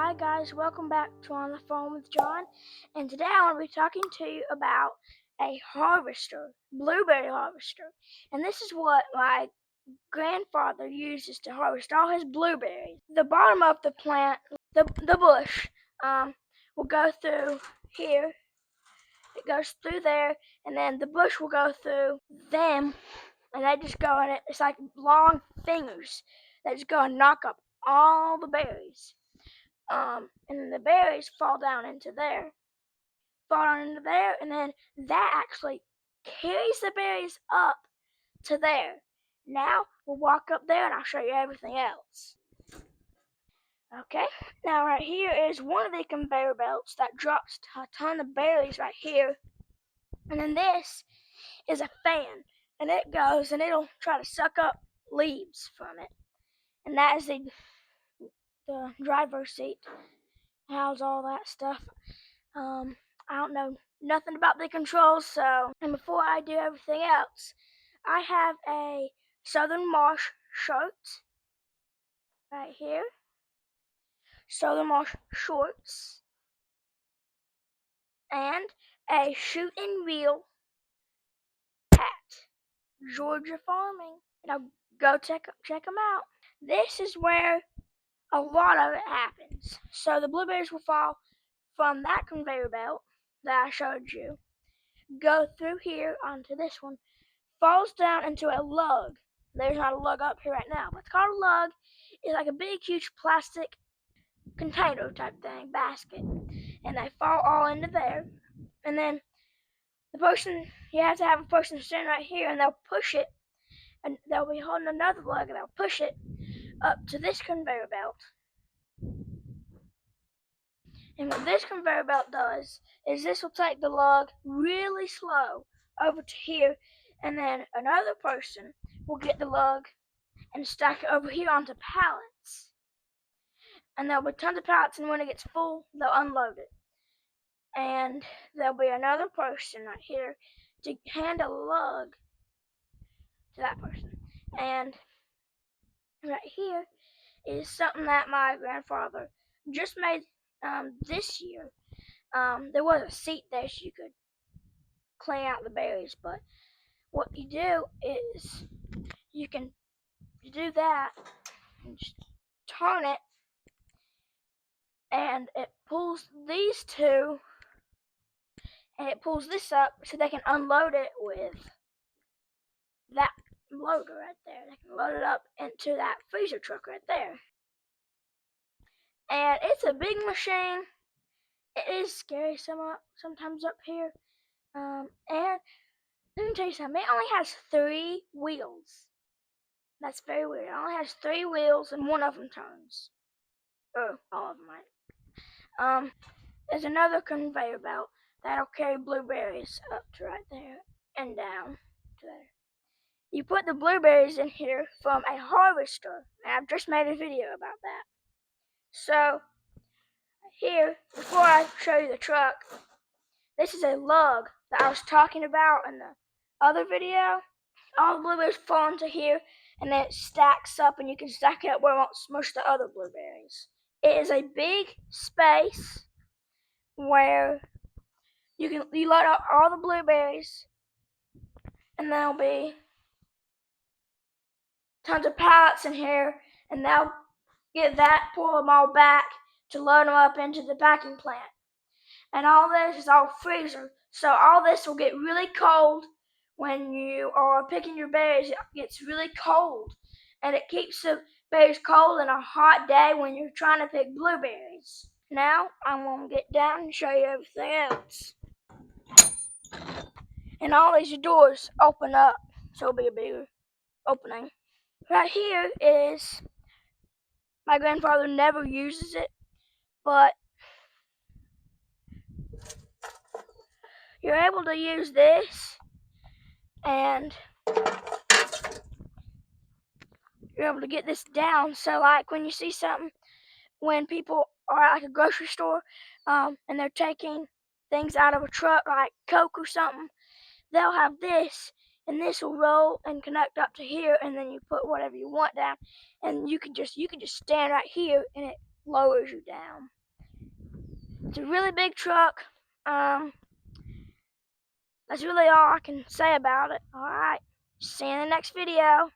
Hi guys, welcome back to On the Phone with John, and today I want to be talking to you about a harvester, blueberry harvester. And this is what my grandfather uses to harvest all his blueberries. The bottom of the plant, the bush, will go through here. It goes through there, and then the bush will go through them, and they just go in it. It's like long fingers that just go and knock up all the berries. And the berries fall down into there, and then that actually carries the berries up to there. Now we'll walk up there and I'll show you everything else. Okay, now right here is one of the conveyor belts that drops a ton of berries right here. And then this is a fan, and it goes and it'll try to suck up leaves from it. And that is the driver's seat. How's all that stuff? I don't know nothing about the controls, and before I do everything else, I have a Southern Marsh shirt right here, Southern Marsh shorts, and a shoot and reel hat, Georgia Farming. Now go check them out. This is where a lot of it happens. So the blueberries will fall from that conveyor belt that I showed you, go through here onto this one, falls down into a lug. There's not a lug up here right now, but it's called a lug. It's like a big, huge plastic container type thing, basket, and they fall all into there. And then you have to have a person stand right here, and they'll push it, and they'll be holding another lug, and they'll push it up to this conveyor belt. And what this conveyor belt does is this will take the lug really slow over to here, and then another person will get the lug and stack it over here onto pallets. And there'll be tons of pallets, and when it gets full, they'll unload it. And there'll be another person right here to hand a lug to that person. And right here is something that my grandfather just made this year. There was a seat there so you could clean out the berries, but what you do is you do that and just turn it, and it pulls these two, and it pulls this up so they can unload it with that loader right there. They can load it up into that freezer truck right there. And it's a big machine. It is scary sometimes up here. And let me tell you something. It only has 3 wheels. That's very weird. It only has 3 wheels, and one of them turns. Or all of them might. There's another conveyor belt that'll carry blueberries up to right there and down to there. You put the blueberries in here from a harvester, and I've just made a video about that. So here, before I show you the truck, this is a lug that I was talking about in the other video. All the blueberries fall into here, and then it stacks up, and you can stack it up where it won't smush the other blueberries. It is a big space where you load up all the blueberries, and there'll be tons of pallets in here, and they'll pull them all back to load them up into the packing plant. And all this is all freezer, so all this will get really cold when you are picking your berries. It gets really cold, and it keeps the berries cold in a hot day when you're trying to pick blueberries. Now I'm going to get down and show you everything else. And all these doors open up, so it'll be a bigger opening. Right here is, my grandfather never uses it, but you're able to use this, and you're able to get this down. So like when you see something, when people are at like a grocery store, and they're taking things out of a truck like Coke or something, they'll have this, and this will roll and connect up to here, and then you put whatever you want down, and you can just stand right here, and it lowers you down. It's a really big truck. That's really all I can say about it. Alright, see you in the next video.